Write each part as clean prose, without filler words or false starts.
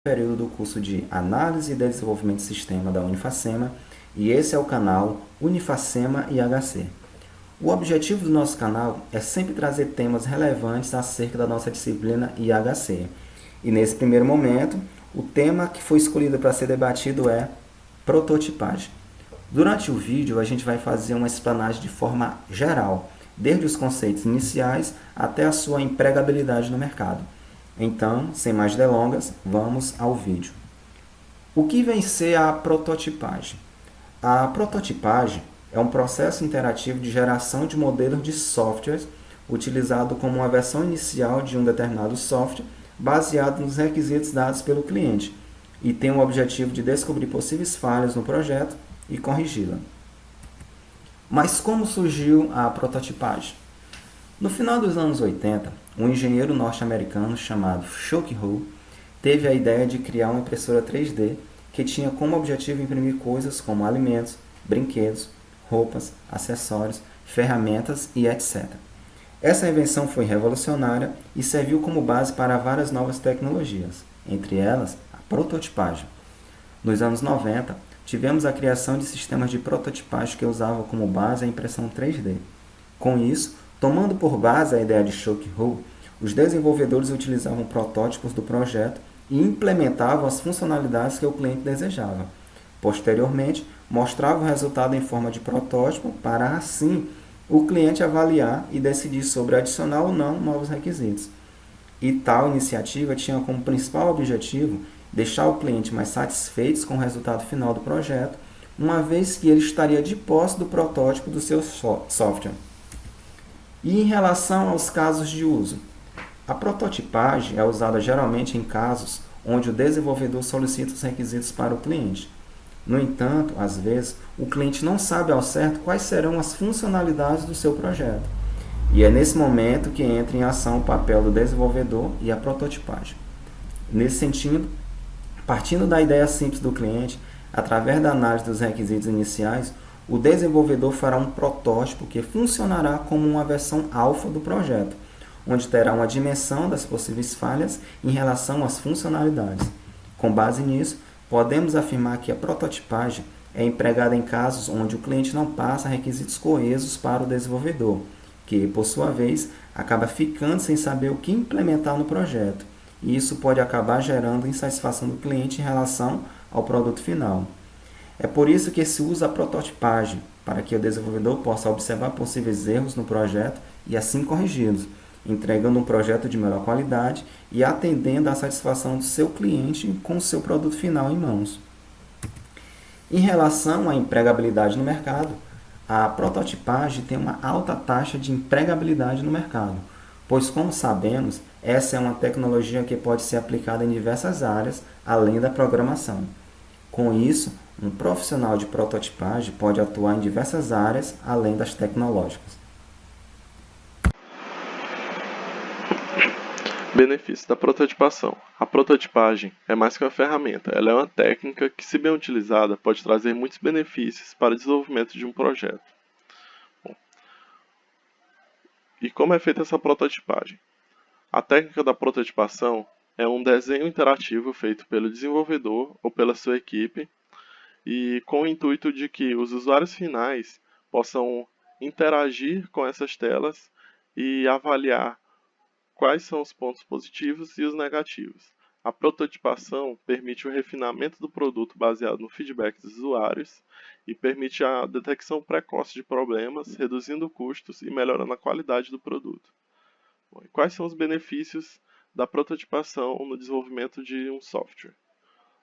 Período do curso de Análise e Desenvolvimento de Sistema da Unifacema, e esse é o canal Unifacema IHC. O objetivo do nosso canal é sempre trazer temas relevantes acerca da nossa disciplina IHC. E nesse primeiro momento, o tema que foi escolhido para ser debatido é prototipagem. Durante o vídeo, a gente vai fazer uma explanagem de forma geral, desde os conceitos iniciais até a sua empregabilidade no mercado. Então, sem mais delongas, vamos ao vídeo. O que vem ser a prototipagem? A prototipagem é um processo interativo de geração de modelos de softwares utilizado como uma versão inicial de um determinado software baseado nos requisitos dados pelo cliente e tem o objetivo de descobrir possíveis falhas no projeto e corrigi-la. Mas como surgiu a prototipagem? No final dos anos 80, um engenheiro norte-americano chamado Chuck Hull teve a ideia de criar uma impressora 3D que tinha como objetivo imprimir coisas como alimentos, brinquedos, roupas, acessórios, ferramentas e etc. Essa invenção foi revolucionária e serviu como base para várias novas tecnologias, entre elas a prototipagem. Nos anos 90, tivemos a criação de sistemas de prototipagem que usavam como base a impressão 3D. Com isso, tomando por base a ideia de Chuck Hull, os desenvolvedores utilizavam protótipos do projeto e implementavam as funcionalidades que o cliente desejava. Posteriormente, mostravam o resultado em forma de protótipo para, assim, o cliente avaliar e decidir sobre adicionar ou não novos requisitos. E tal iniciativa tinha como principal objetivo deixar o cliente mais satisfeito com o resultado final do projeto, uma vez que ele estaria de posse do protótipo do seu software. E em relação aos casos de uso, a prototipagem é usada geralmente em casos onde o desenvolvedor solicita os requisitos para o cliente. No entanto, às vezes, o cliente não sabe ao certo quais serão as funcionalidades do seu projeto. E é nesse momento que entra em ação o papel do desenvolvedor e a prototipagem. Nesse sentido, partindo da ideia simples do cliente, através da análise dos requisitos iniciais, o desenvolvedor fará um protótipo que funcionará como uma versão alfa do projeto, onde terá uma dimensão das possíveis falhas em relação às funcionalidades. Com base nisso, podemos afirmar que a prototipagem é empregada em casos onde o cliente não passa requisitos coesos para o desenvolvedor, que, por sua vez, acaba ficando sem saber o que implementar no projeto, e isso pode acabar gerando insatisfação do cliente em relação ao produto final. É por isso que se usa a prototipagem, para que o desenvolvedor possa observar possíveis erros no projeto e assim corrigi-los, entregando um projeto de melhor qualidade e atendendo à satisfação do seu cliente com o seu produto final em mãos. Em relação à empregabilidade no mercado, a prototipagem tem uma alta taxa de empregabilidade no mercado, pois, como sabemos, essa é uma tecnologia que pode ser aplicada em diversas áreas, além da programação. Com isso, um profissional de prototipagem pode atuar em diversas áreas, além das tecnológicas. Benefício da prototipação. A prototipagem é mais que uma ferramenta, ela é uma técnica que, se bem utilizada, pode trazer muitos benefícios para o desenvolvimento de um projeto. Bom, e como é feita essa prototipagem? A técnica da prototipação é um desenho interativo feito pelo desenvolvedor ou pela sua equipe e com o intuito de que os usuários finais possam interagir com essas telas e avaliar quais são os pontos positivos e os negativos. A prototipação permite o refinamento do produto baseado no feedback dos usuários e permite a detecção precoce de problemas, reduzindo custos e melhorando a qualidade do produto. Bom, e quais são os benefícios da prototipação no desenvolvimento de um software?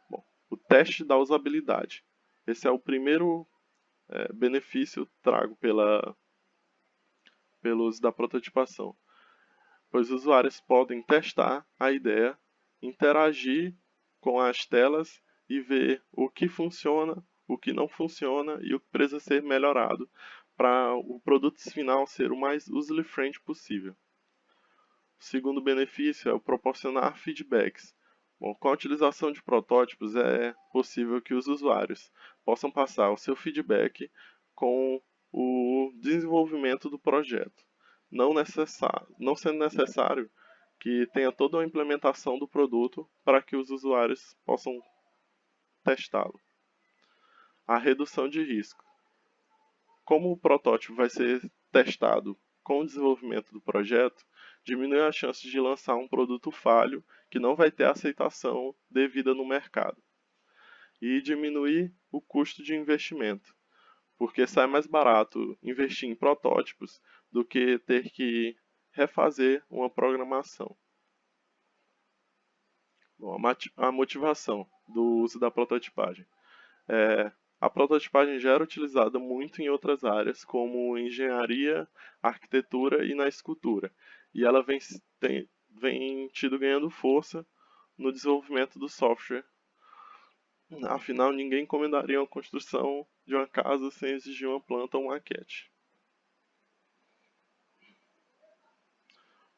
Bom, o teste da usabilidade. Esse é o primeiro benefício trago pelo uso da prototipação, pois os usuários podem testar a ideia, interagir com as telas e ver o que funciona, o que não funciona e o que precisa ser melhorado para o produto final ser o mais user-friendly possível. O segundo benefício é o proporcionar feedbacks. Bom, com a utilização de protótipos é possível que os usuários possam passar o seu feedback com o desenvolvimento do projeto. não sendo necessário que tenha toda uma implementação do produto para que os usuários possam testá-lo. A redução de risco. Como o protótipo vai ser testado com o desenvolvimento do projeto, diminui a chance de lançar um produto falho que não vai ter aceitação devida no mercado. E diminuir o custo de investimento, porque sai mais barato investir em protótipos do que ter que refazer uma programação. Bom, a motivação do uso da prototipagem. A prototipagem já era utilizada muito em outras áreas, como engenharia, arquitetura e na escultura, e ela vem tido ganhando força no desenvolvimento do software. Afinal, ninguém encomendaria a construção de uma casa sem exigir uma planta ou maquete.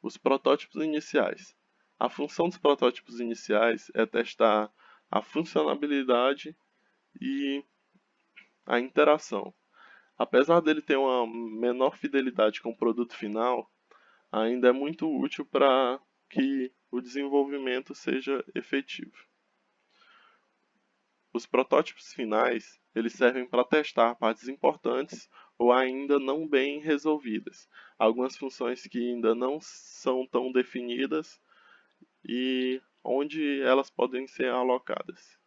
Os protótipos iniciais. A função dos protótipos iniciais é testar a funcionalidade e a interação. Apesar dele ter uma menor fidelidade com o produto final, ainda é muito útil para que o desenvolvimento seja efetivo. Os protótipos finais, eles servem para testar partes importantes ou ainda não bem resolvidas, algumas funções que ainda não são tão definidas e onde elas podem ser alocadas.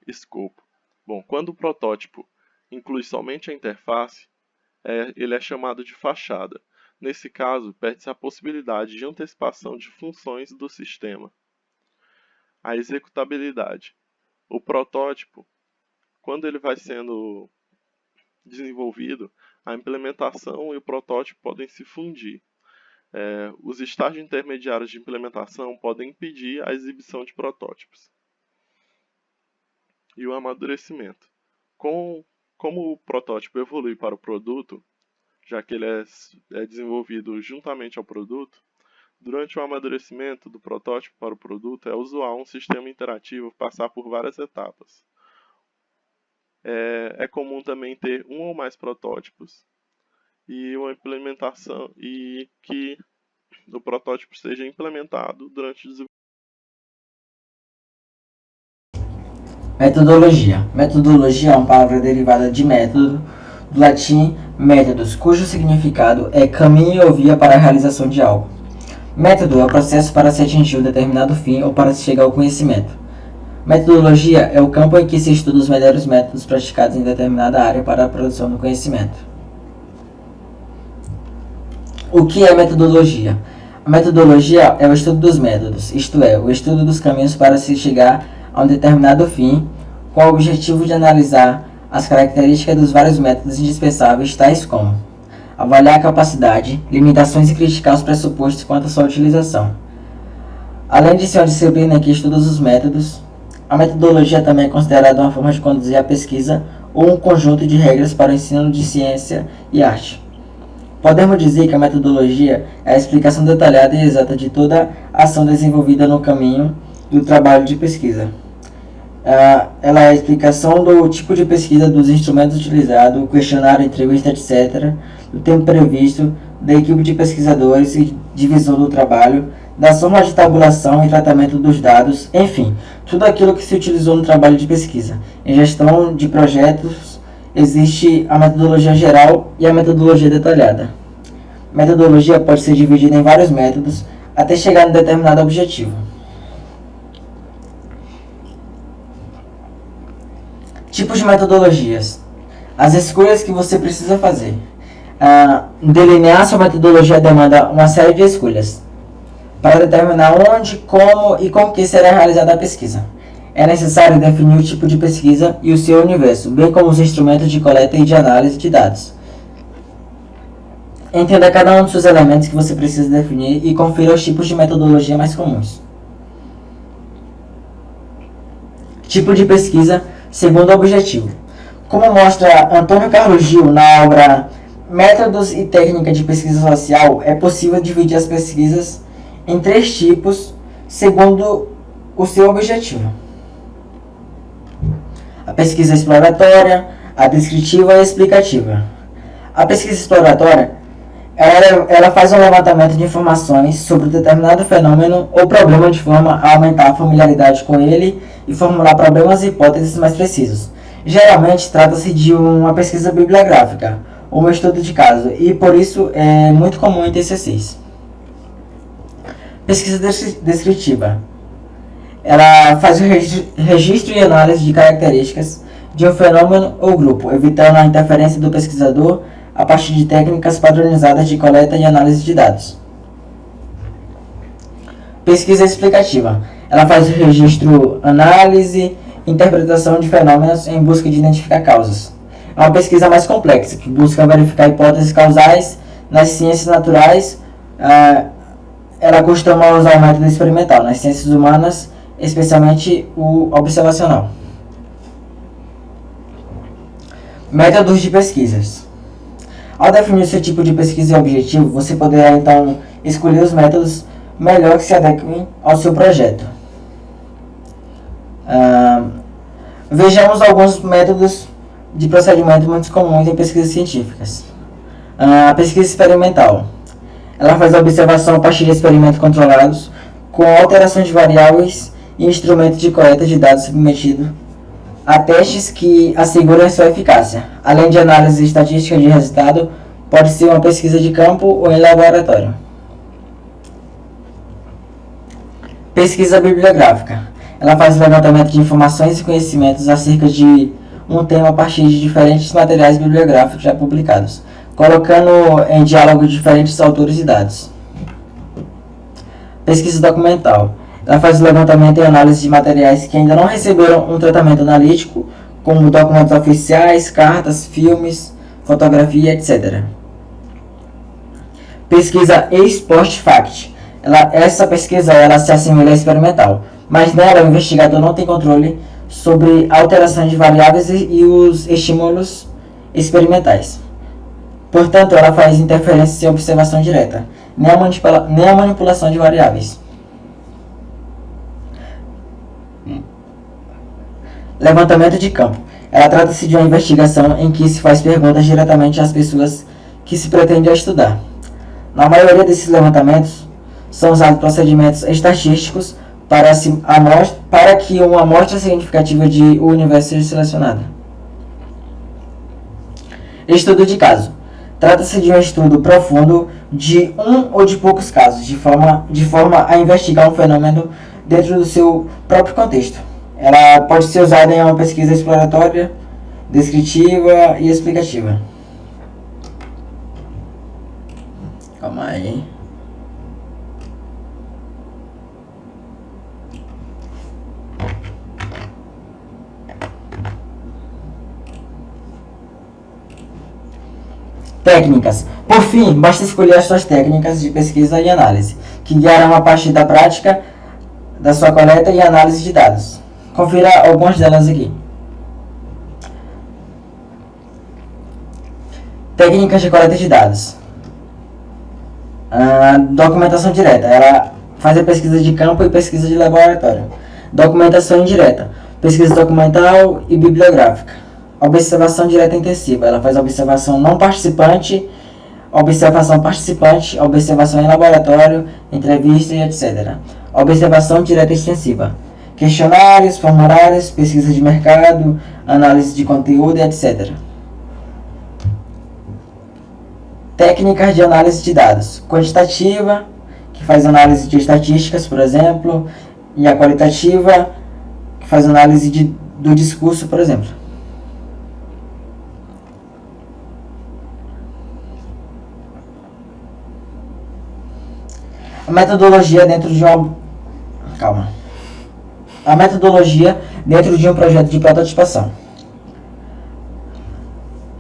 Escopo. Bom, quando o protótipo inclui somente a interface, ele é chamado de fachada. Nesse caso, perde-se a possibilidade de antecipação de funções do sistema. A executabilidade. O protótipo, quando ele vai sendo desenvolvido, a implementação e o protótipo podem se fundir. Os estágios intermediários de implementação podem impedir a exibição de protótipos. E o amadurecimento. Como o protótipo evolui para o produto, já que ele é desenvolvido juntamente ao produto, durante o amadurecimento do protótipo para o produto, é usual um sistema interativo passar por várias etapas. É comum também ter um ou mais protótipos e uma implementação e que o protótipo seja implementado durante o desenvolvimento. Metodologia. Metodologia é uma palavra derivada de método, do latim métodos, cujo significado é caminho ou via para a realização de algo. Método é o processo para se atingir um determinado fim ou para se chegar ao conhecimento. Metodologia é o campo em que se estuda os melhores métodos praticados em determinada área para a produção do conhecimento. O que é metodologia? A metodologia é o estudo dos métodos, isto é, o estudo dos caminhos para se chegar a um determinado fim, com o objetivo de analisar as características dos vários métodos indispensáveis, tais como avaliar a capacidade, limitações e criticar os pressupostos quanto à sua utilização. Além de ser uma disciplina que estuda os métodos, a metodologia também é considerada uma forma de conduzir a pesquisa ou um conjunto de regras para o ensino de ciência e arte. Podemos dizer que a metodologia é a explicação detalhada e exata de toda a ação desenvolvida no caminho do trabalho de pesquisa. Ela é a explicação do tipo de pesquisa, dos instrumentos utilizados, o questionário, entrevista, etc., do tempo previsto, da equipe de pesquisadores e divisão do trabalho, das formas de tabulação e tratamento dos dados, enfim, tudo aquilo que se utilizou no trabalho de pesquisa. Em gestão de projetos, existe a metodologia geral e a metodologia detalhada. Metodologia pode ser dividida em vários métodos até chegar a um determinado objetivo. Tipos de metodologias. As escolhas que você precisa fazer. Delinear sua metodologia demanda uma série de escolhas para determinar onde, como e com que será realizada a pesquisa. É necessário definir o tipo de pesquisa e o seu universo, bem como os instrumentos de coleta e de análise de dados. Entenda cada um dos seus elementos que você precisa definir e confira os tipos de metodologia mais comuns. Tipo de pesquisa segundo o objetivo. Como mostra Antônio Carlos Gil na obra Métodos e Técnica de Pesquisa Social, é possível dividir as pesquisas em 3 tipos segundo o seu objetivo: a pesquisa exploratória, a descritiva e a explicativa. A pesquisa exploratória ela faz um levantamento de informações sobre um determinado fenômeno ou problema de forma a aumentar a familiaridade com ele e formular problemas e hipóteses mais precisos. Geralmente trata-se de uma pesquisa bibliográfica ou um estudo de caso, e por isso é muito comum em TCCs. Pesquisa descritiva. Ela faz o registro e análise de características de um fenômeno ou grupo, evitando a interferência do pesquisador a partir de técnicas padronizadas de coleta e análise de dados. Pesquisa explicativa. Ela faz o registro, análise e interpretação de fenômenos em busca de identificar causas. É uma pesquisa mais complexa, que busca verificar hipóteses causais nas ciências naturais. Ela costuma usar o método experimental. Nas ciências humanas, especialmente o observacional. Métodos de pesquisas. Ao definir o seu tipo de pesquisa e objetivo, você poderá então escolher os métodos melhor que se adequem ao seu projeto. Vejamos alguns métodos de procedimento muito comuns em pesquisas científicas. A pesquisa experimental. Ela faz a observação a partir de experimentos controlados, com alterações de variáveis e instrumentos de coleta de dados submetidos a testes que asseguram sua eficácia. Além de análise estatística de resultado, pode ser uma pesquisa de campo ou em laboratório. Pesquisa bibliográfica. Ela faz o levantamento de informações e conhecimentos acerca de um tema a partir de diferentes materiais bibliográficos já publicados, colocando em diálogo diferentes autores e dados. Pesquisa documental. Ela faz o levantamento e análise de materiais que ainda não receberam um tratamento analítico, como documentos oficiais, cartas, filmes, fotografia, etc. Pesquisa ex post fact. Essa pesquisa se assemelha à experimental, mas nela o investigador não tem controle sobre alterações de variáveis e os estímulos experimentais. Portanto, ela faz interferência sem observação direta, nem a manipulação de variáveis. Levantamento de campo. Ela trata-se de uma investigação em que se faz perguntas diretamente às pessoas que se pretende estudar. Na maioria desses levantamentos, são usados procedimentos estatísticos para que uma amostra significativa de o universo seja selecionada. Estudo de caso. Trata-se de um estudo profundo de um ou de poucos casos, de forma a investigar um fenômeno dentro do seu próprio contexto. Ela pode ser usada em uma pesquisa exploratória, descritiva e explicativa. Calma aí. Técnicas. Por fim, basta escolher as suas técnicas de pesquisa e análise, que guiarão a partir da prática da sua coleta e análise de dados. Confira algumas delas aqui. Técnicas de coleta de dados. Documentação direta. Ela faz a pesquisa de campo e pesquisa de laboratório. Documentação indireta. Pesquisa documental e bibliográfica. Observação direta intensiva. Ela faz observação não participante, observação participante, observação em laboratório, entrevista e etc. Observação direta extensiva. Questionários, formulários, pesquisa de mercado, análise de conteúdo, etc. Técnicas de análise de dados. Quantitativa, que faz análise de estatísticas, por exemplo, e a qualitativa, que faz análise do discurso, por exemplo. A metodologia dentro de A metodologia dentro de um projeto de prototipação.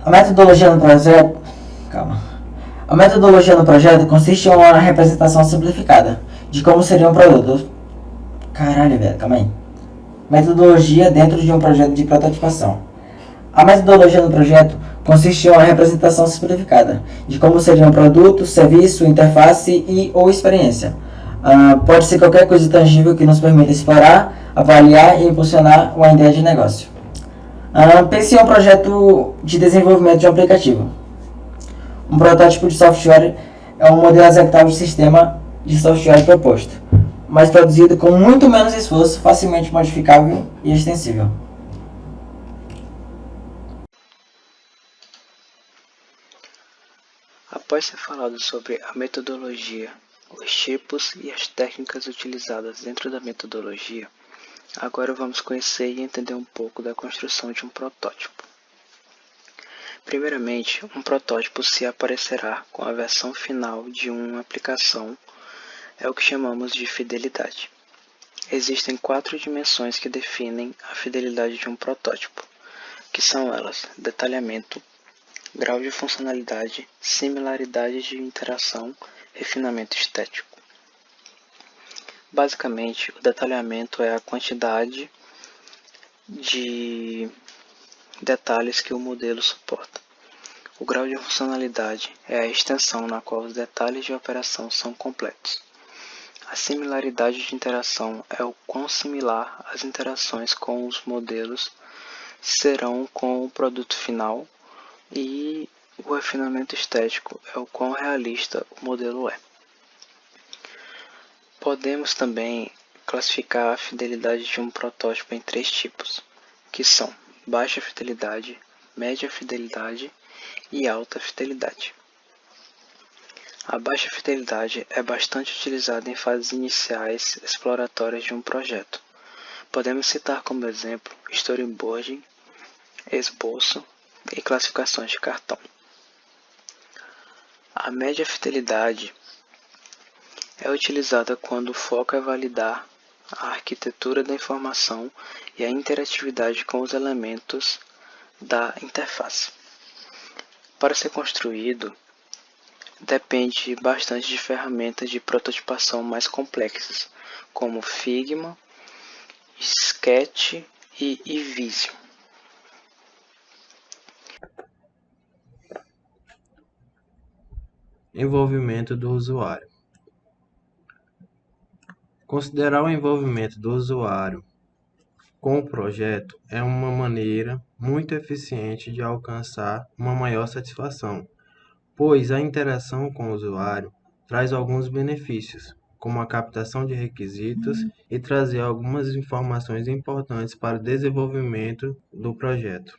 A metodologia no projeto consiste em uma representação simplificada de como seria um produto. Metodologia dentro de um projeto de prototipação. A metodologia no projeto consiste em uma representação simplificada de como seria um produto, serviço, interface e ou experiência. Pode ser qualquer coisa tangível que nos permita explorar, avaliar e impulsionar uma ideia de negócio. Pense em um projeto de desenvolvimento de um aplicativo. Um protótipo de software é um modelo executável de sistema de software proposto, mas produzido com muito menos esforço, facilmente modificável e extensível. Após ser falado sobre a metodologia, os tipos e as técnicas utilizadas dentro da metodologia, agora vamos conhecer e entender um pouco da construção de um protótipo. Primeiramente, um protótipo se aparecerá com a versão final de uma aplicação, é o que chamamos de fidelidade. Existem 4 dimensões que definem a fidelidade de um protótipo, que são elas: detalhamento, grau de funcionalidade, similaridade de interação, refinamento estético. Basicamente, o detalhamento é a quantidade de detalhes que o modelo suporta. O grau de funcionalidade é a extensão na qual os detalhes de operação são completos. A similaridade de interação é o quão similar as interações com os modelos serão com o produto final, e o refinamento estético é o quão realista o modelo é. Podemos também classificar a fidelidade de um protótipo em 3 tipos, que são baixa fidelidade, média fidelidade e alta fidelidade. A baixa fidelidade é bastante utilizada em fases iniciais exploratórias de um projeto. Podemos citar como exemplo storyboarding, esboço e classificações de cartão. A média fidelidade é utilizada quando o foco é validar a arquitetura da informação e a interatividade com os elementos da interface. Para ser construído, depende bastante de ferramentas de prototipação mais complexas, como Figma, Sketch e Visio. Envolvimento do usuário. Considerar o envolvimento do usuário com o projeto é uma maneira muito eficiente de alcançar uma maior satisfação, pois a interação com o usuário traz alguns benefícios, como a captação de requisitos e trazer algumas informações importantes para o desenvolvimento do projeto.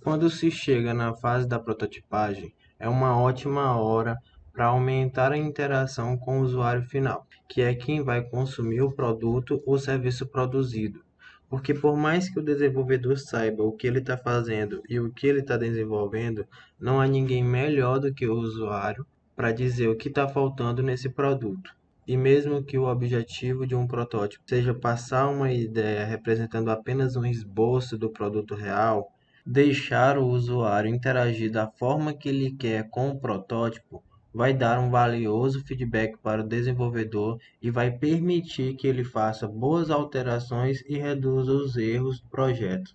Quando se chega na fase da prototipagem, é uma ótima hora para aumentar a interação com o usuário final, que é quem vai consumir o produto ou serviço produzido. Porque por mais que o desenvolvedor saiba o que ele está fazendo e o que ele está desenvolvendo, não há ninguém melhor do que o usuário para dizer o que está faltando nesse produto. E mesmo que o objetivo de um protótipo seja passar uma ideia representando apenas um esboço do produto real, deixar o usuário interagir da forma que ele quer com o protótipo vai dar um valioso feedback para o desenvolvedor e vai permitir que ele faça boas alterações e reduza os erros do projeto.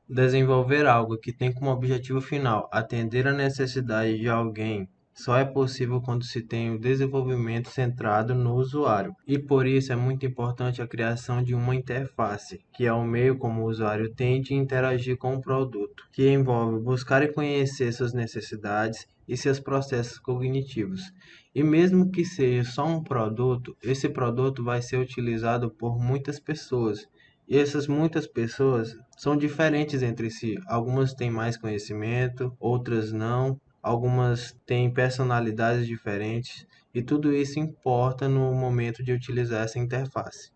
Desenvolver algo que tem como objetivo final atender a necessidade de alguém só é possível quando se tem o desenvolvimento centrado no usuário, e por isso é muito importante a criação de uma interface, que é o meio como o usuário tem de interagir com o produto, que envolve buscar e conhecer suas necessidades e seus processos cognitivos. E mesmo que seja só um produto, esse produto vai ser utilizado por muitas pessoas. E essas muitas pessoas são diferentes entre si. Algumas têm mais conhecimento, outras não. Algumas têm personalidades diferentes. E tudo isso importa no momento de utilizar essa interface.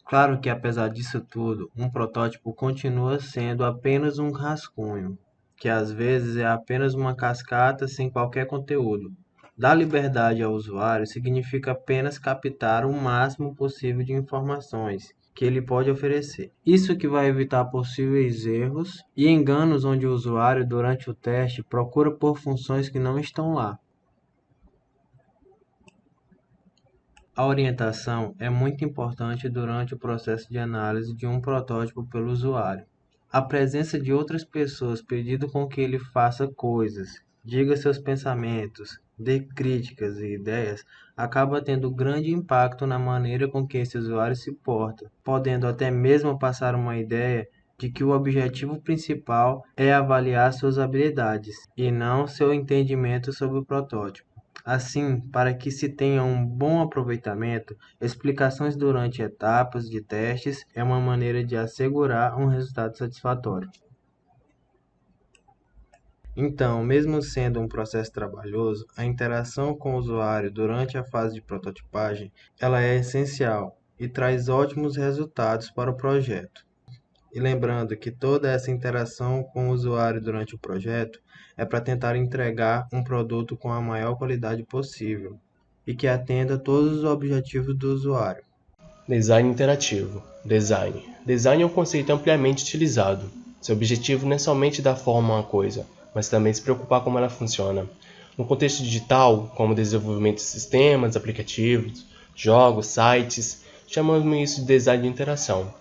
Claro que apesar disso tudo, um protótipo continua sendo apenas um rascunho, que às vezes é apenas uma cascata sem qualquer conteúdo. Dar liberdade ao usuário significa apenas captar o máximo possível de informações que ele pode oferecer. Isso que vai evitar possíveis erros e enganos onde o usuário, durante o teste, procura por funções que não estão lá. A orientação é muito importante durante o processo de análise de um protótipo pelo usuário. A presença de outras pessoas pedindo com que ele faça coisas, diga seus pensamentos, dê críticas e ideias, acaba tendo grande impacto na maneira com que esse usuário se porta, podendo até mesmo passar uma ideia de que o objetivo principal é avaliar suas habilidades e não seu entendimento sobre o protótipo. Assim, para que se tenha um bom aproveitamento, explicações durante etapas de testes é uma maneira de assegurar um resultado satisfatório. Então, mesmo sendo um processo trabalhoso, a interação com o usuário durante a fase de prototipagem, ela é essencial e traz ótimos resultados para o projeto. E lembrando que toda essa interação com o usuário durante o projeto é para tentar entregar um produto com a maior qualidade possível e que atenda todos os objetivos do usuário. Design interativo. Design. Design é um conceito ampliamente utilizado. Seu objetivo não é somente dar forma a uma coisa, mas também se preocupar como ela funciona. No contexto digital, como desenvolvimento de sistemas, aplicativos, jogos, sites, chamamos isso de design de interação.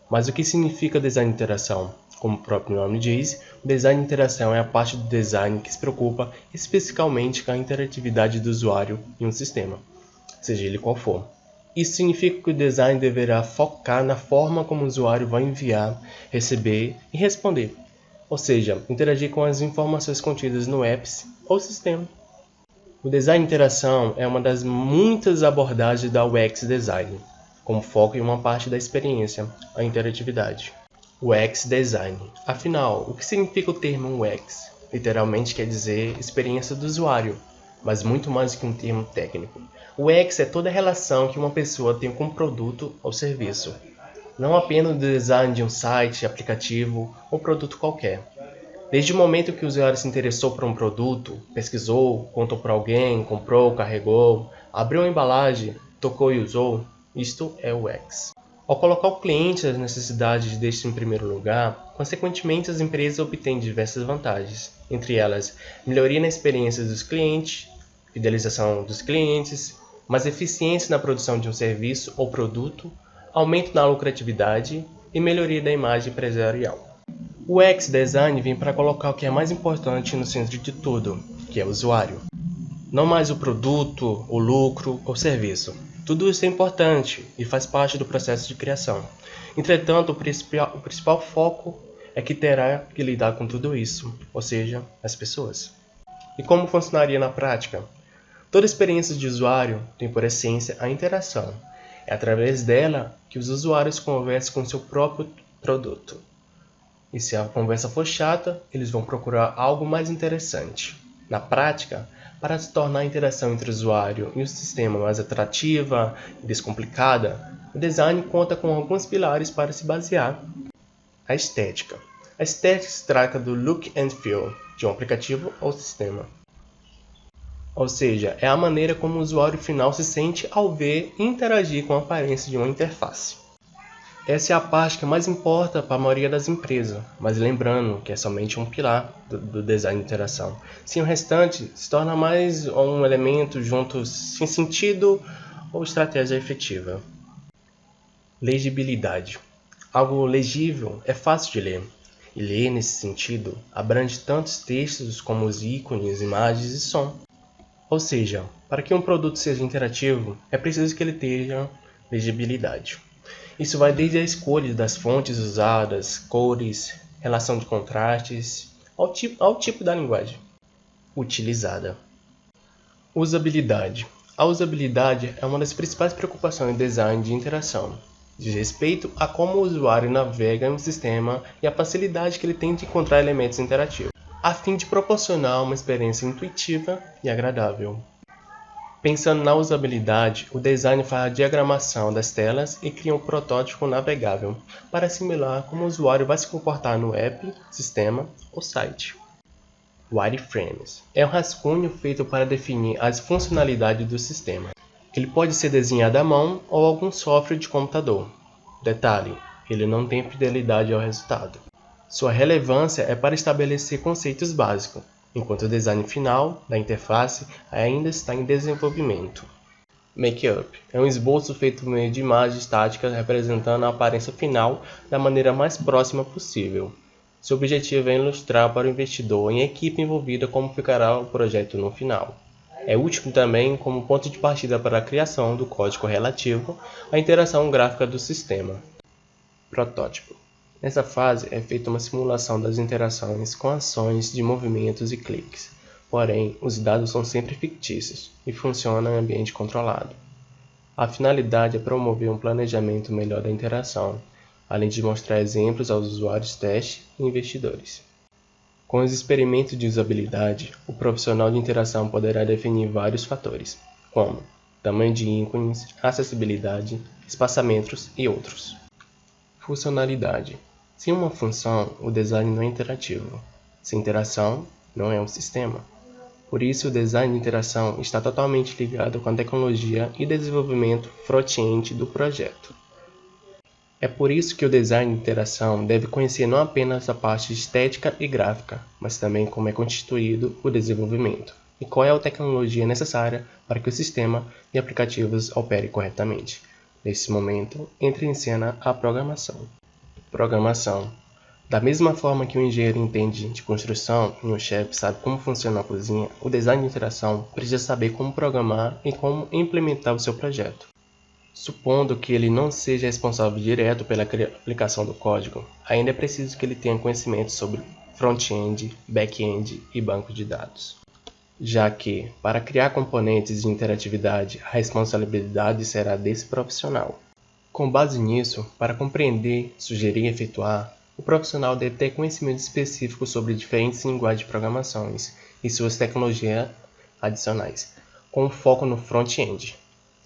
Mas o que significa design de interação? Como o próprio nome diz, o design de interação é a parte do design que se preocupa especificamente com a interatividade do usuário em um sistema, seja ele qual for. Isso significa que o design deverá focar na forma como o usuário vai enviar, receber e responder, ou seja, interagir com as informações contidas no apps ou sistema. O design de interação é uma das muitas abordagens da UX Design, com foco em uma parte da experiência, a interatividade. UX Design. Afinal, o que significa o termo UX? Literalmente quer dizer experiência do usuário, mas muito mais do que um termo técnico. O UX é toda a relação que uma pessoa tem com um produto ou serviço, não apenas o design de um site, aplicativo ou produto qualquer. Desde o momento que o usuário se interessou por um produto, pesquisou, contou para alguém, comprou, carregou, abriu a embalagem, tocou e usou, isto é o UX. Ao colocar o cliente as necessidades deste em primeiro lugar, consequentemente as empresas obtêm diversas vantagens, entre elas melhoria na experiência dos clientes, fidelização dos clientes, mais eficiência na produção de um serviço ou produto, aumento na lucratividade e melhoria da imagem empresarial. O UX Design vem para colocar o que é mais importante no centro de tudo, que é o usuário. Não mais o produto, o lucro ou serviço. Tudo isso é importante e faz parte do processo de criação. Entretanto, o principal foco é que terá que lidar com tudo isso, ou seja, as pessoas. E como funcionaria na prática? Toda experiência de usuário tem por essência a interação. É através dela que os usuários conversam com seu próprio produto. E se a conversa for chata, eles vão procurar algo mais interessante. Na prática, para se tornar a interação entre o usuário e o sistema mais atrativa e descomplicada, o design conta com alguns pilares para se basear. A estética. A estética se trata do look and feel de um aplicativo ou sistema. Ou seja, é a maneira como o usuário final se sente ao ver e interagir com a aparência de uma interface. Essa é a parte que mais importa para a maioria das empresas, mas lembrando que é somente um pilar do design de interação. Sim, o restante se torna mais um elemento junto sem sentido ou estratégia efetiva. Legibilidade. Algo legível é fácil de ler, e ler nesse sentido abrange tantos textos como os ícones, imagens e som. Ou seja, para que um produto seja interativo, é preciso que ele tenha legibilidade. Isso vai desde a escolha das fontes usadas, cores, relação de contrastes, ao tipo da linguagem utilizada. Usabilidade. A usabilidade é uma das principais preocupações do design de interação. Diz respeito a como o usuário navega no sistema e a facilidade que ele tem de encontrar elementos interativos, a fim de proporcionar uma experiência intuitiva e agradável. Pensando na usabilidade, o design faz a diagramação das telas e cria um protótipo navegável para assimilar como o usuário vai se comportar no app, sistema ou site. Wireframes é um rascunho feito para definir as funcionalidades do sistema. Ele pode ser desenhado à mão ou algum software de computador. Detalhe, ele não tem fidelidade ao resultado. Sua relevância é para estabelecer conceitos básicos, enquanto o design final da interface ainda está em desenvolvimento. Make-up é um esboço feito por meio de imagens estáticas representando a aparência final da maneira mais próxima possível. Seu objetivo é ilustrar para o investidor e a equipe envolvida como ficará o projeto no final. É útil também como ponto de partida para a criação do código relativo à interação gráfica do sistema. Protótipo. Nessa fase é feita uma simulação das interações com ações de movimentos e cliques. Porém, os dados são sempre fictícios e funcionam em ambiente controlado. A finalidade é promover um planejamento melhor da interação, além de mostrar exemplos aos usuários teste e investidores. Com os experimentos de usabilidade, o profissional de interação poderá definir vários fatores, como tamanho de ícones, acessibilidade, espaçamentos e outros. Funcionalidade. Sem uma função, o design não é interativo. Sem interação, não é um sistema. Por isso, o design de interação está totalmente ligado com a tecnologia e desenvolvimento front-end do projeto. É por isso que o design de interação deve conhecer não apenas a parte estética e gráfica, mas também como é constituído o desenvolvimento e qual é a tecnologia necessária para que o sistema e aplicativos operem corretamente. Nesse momento, entra em cena a programação. Programação. Da mesma forma que o engenheiro entende de construção e o chefe sabe como funciona a cozinha, o design de interação precisa saber como programar e como implementar o seu projeto. Supondo que ele não seja responsável direto pela aplicação do código, ainda é preciso que ele tenha conhecimento sobre front-end, back-end e banco de dados. Já que, para criar componentes de interatividade, a responsabilidade será desse profissional. Com base nisso, para compreender, sugerir e efetuar, o profissional deve ter conhecimento específico sobre diferentes linguagens de programações e suas tecnologias adicionais, com foco no front-end.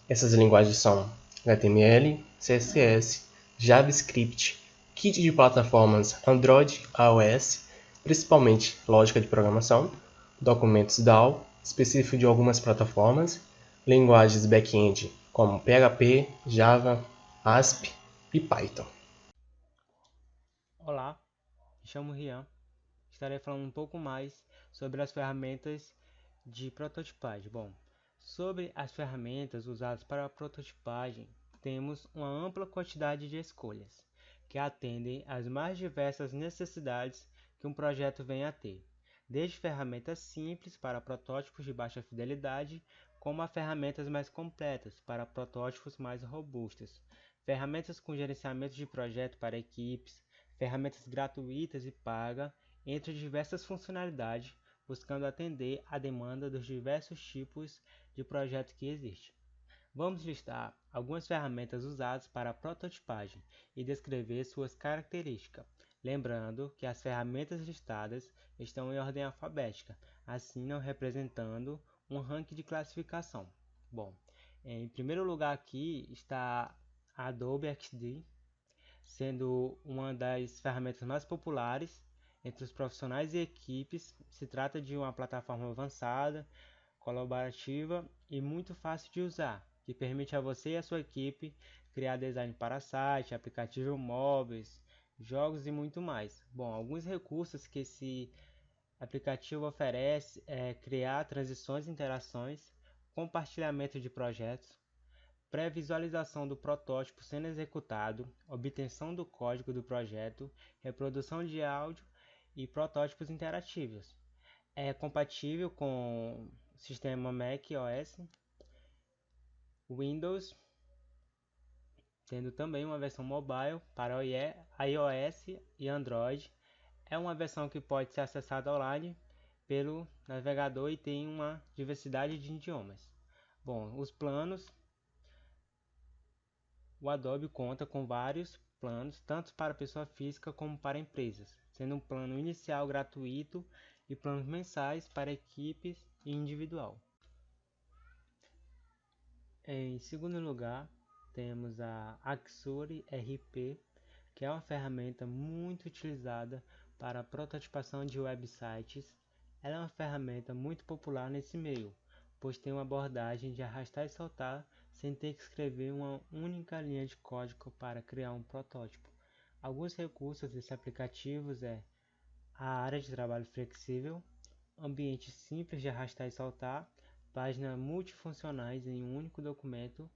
Essas linguagens são HTML, CSS, JavaScript, kit de plataformas Android, iOS, principalmente lógica de programação, documentos DAO, específico de algumas plataformas, linguagens back-end como PHP, Java, ASP e Python. Olá, me chamo Rian. Estarei falando um pouco mais sobre as ferramentas de prototipagem. Bom, sobre as ferramentas usadas para a prototipagem, temos uma ampla quantidade de escolhas, que atendem às mais diversas necessidades que um projeto venha a ter, desde ferramentas simples para protótipos de baixa fidelidade, como a ferramentas mais completas para protótipos mais robustos, ferramentas com gerenciamento de projeto para equipes, ferramentas gratuitas e pagas, entre diversas funcionalidades, buscando atender à demanda dos diversos tipos de projetos que existem. Vamos listar algumas ferramentas usadas para a prototipagem e descrever suas características, lembrando que as ferramentas listadas estão em ordem alfabética, assim não representando um ranking de classificação. Bom, em primeiro lugar aqui está a Adobe XD, sendo uma das ferramentas mais populares entre os profissionais e equipes. Se trata de uma plataforma avançada, colaborativa e muito fácil de usar, que permite a você e a sua equipe criar design para site, aplicativos móveis, jogos e muito mais. Bom, alguns recursos que esse aplicativo oferece é criar transições e interações, compartilhamento de projetos, pré-visualização do protótipo sendo executado, obtenção do código do projeto, reprodução de áudio e protótipos interativos. É compatível com o sistema Mac OS, Windows, tendo também uma versão mobile para iOS e Android. É uma versão que pode ser acessada online pelo navegador e tem uma diversidade de idiomas. Bom, os planos. O Adobe conta com vários planos, tanto para pessoa física como para empresas, sendo um plano inicial gratuito e planos mensais para equipes e individual. Em segundo lugar, temos a Axure RP, que é uma ferramenta muito utilizada para a prototipação de websites. Ela é uma ferramenta muito popular nesse meio, pois tem uma abordagem de arrastar e soltar sem ter que escrever uma única linha de código para criar um protótipo. Alguns recursos desse aplicativo é a área de trabalho flexível, ambiente simples de arrastar e soltar, páginas multifuncionais em um único documento,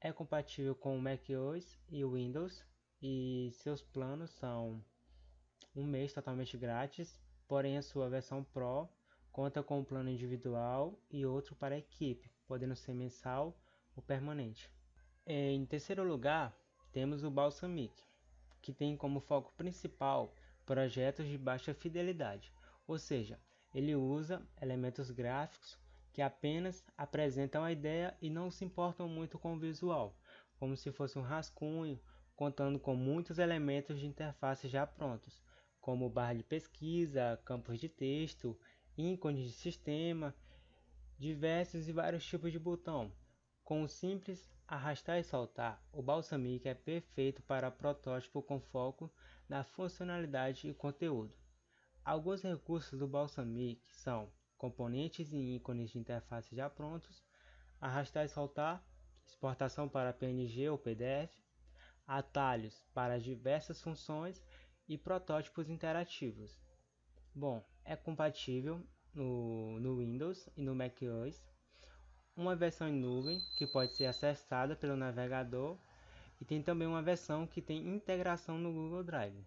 é compatível com o macOS e o Windows, e seus planos são um mês totalmente grátis, porém a sua versão Pro conta com um plano individual e outro para a equipe, podendo ser mensal ou permanente. Em terceiro lugar, temos o Balsamiq, que tem como foco principal projetos de baixa fidelidade, ou seja, ele usa elementos gráficos que apenas apresentam a ideia e não se importam muito com o visual, como se fosse um rascunho, contando com muitos elementos de interface já prontos, como barra de pesquisa, campos de texto, ícones de sistema, diversos e vários tipos de botão. Com o simples arrastar e soltar, o Balsamiq é perfeito para protótipo com foco na funcionalidade e conteúdo. Alguns recursos do Balsamiq são componentes e ícones de interface já prontos, arrastar e soltar, exportação para PNG ou PDF, atalhos para diversas funções e protótipos interativos. Bom, é compatível no Windows e no macOS, uma versão em nuvem que pode ser acessada pelo navegador e tem também uma versão que tem integração no Google Drive.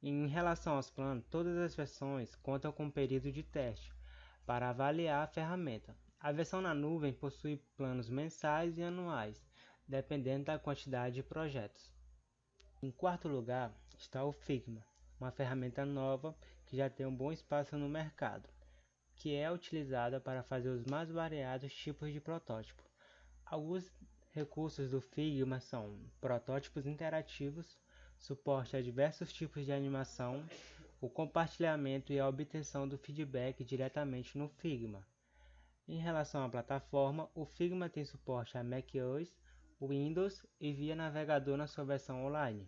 Em relação aos planos, todas as versões contam com um período de teste para avaliar a ferramenta. A versão na nuvem possui planos mensais e anuais, dependendo da quantidade de projetos. Em quarto lugar está o Figma, uma ferramenta nova que já tem um bom espaço no mercado, que é utilizada para fazer os mais variados tipos de protótipo. Alguns recursos do Figma são protótipos interativos, suporte a diversos tipos de animação, o compartilhamento e a obtenção do feedback diretamente no Figma. Em relação à plataforma, o Figma tem suporte a macOS, Windows e via navegador na sua versão online.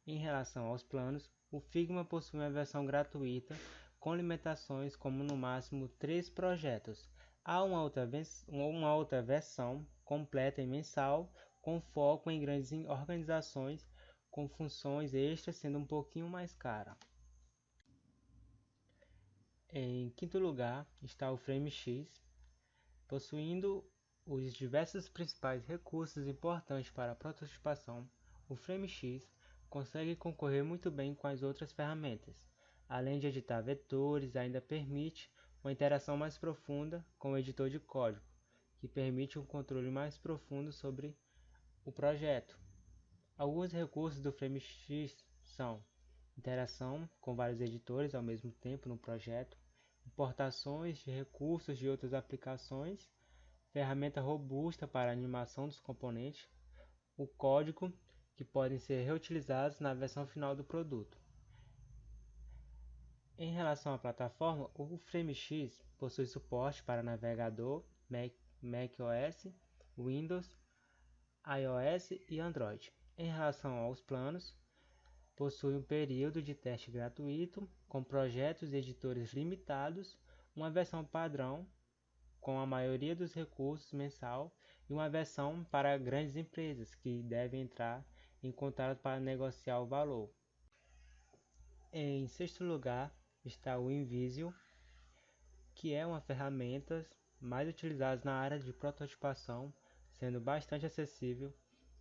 Em relação aos planos, o Figma possui uma versão gratuita com limitações como no máximo 3 projetos. Há uma outra versão completa e mensal com foco em grandes organizações com funções extras sendo um pouquinho mais cara. Em quinto lugar está o FrameX, possuindo os diversos principais recursos importantes para a prototipação. O FrameX consegue concorrer muito bem com as outras ferramentas. Além de editar vetores, ainda permite uma interação mais profunda com o editor de código, que permite um controle mais profundo sobre o projeto. Alguns recursos do FrameX são interação com vários editores ao mesmo tempo no projeto, importações de recursos de outras aplicações, ferramenta robusta para a animação dos componentes, o código que podem ser reutilizados na versão final do produto. Em relação à plataforma, o FrameX possui suporte para navegador, macOS, Windows, iOS e Android. Em relação aos planos, possui um período de teste gratuito, com projetos e editores limitados, uma versão padrão, com a maioria dos recursos mensal, e uma versão para grandes empresas que devem entrar em contato para negociar o valor. Em sexto lugar está o InVisio, que é uma ferramenta mais utilizada na área de prototipação, sendo bastante acessível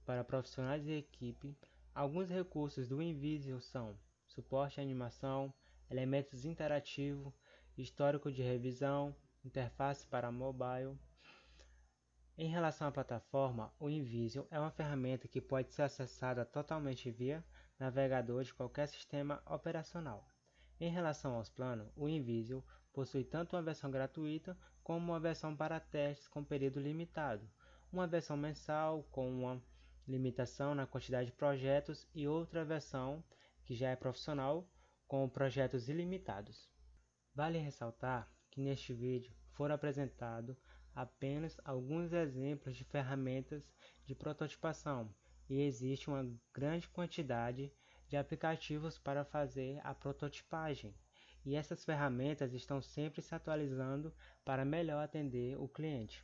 para profissionais e equipe. Alguns recursos do InVisio são suporte à animação, elementos interativos, histórico de revisão, interface para mobile. Em relação à plataforma, o InVisio é uma ferramenta que pode ser acessada totalmente via navegador de qualquer sistema operacional. Em relação aos planos, o InVisio possui tanto uma versão gratuita como uma versão para testes com período limitado, uma versão mensal com uma limitação na quantidade de projetos e outra versão que já é profissional com projetos ilimitados. Vale ressaltar que neste vídeo foram apresentados apenas alguns exemplos de ferramentas de prototipação e existe uma grande quantidade de aplicativos para fazer a prototipagem, e essas ferramentas estão sempre se atualizando para melhor atender o cliente.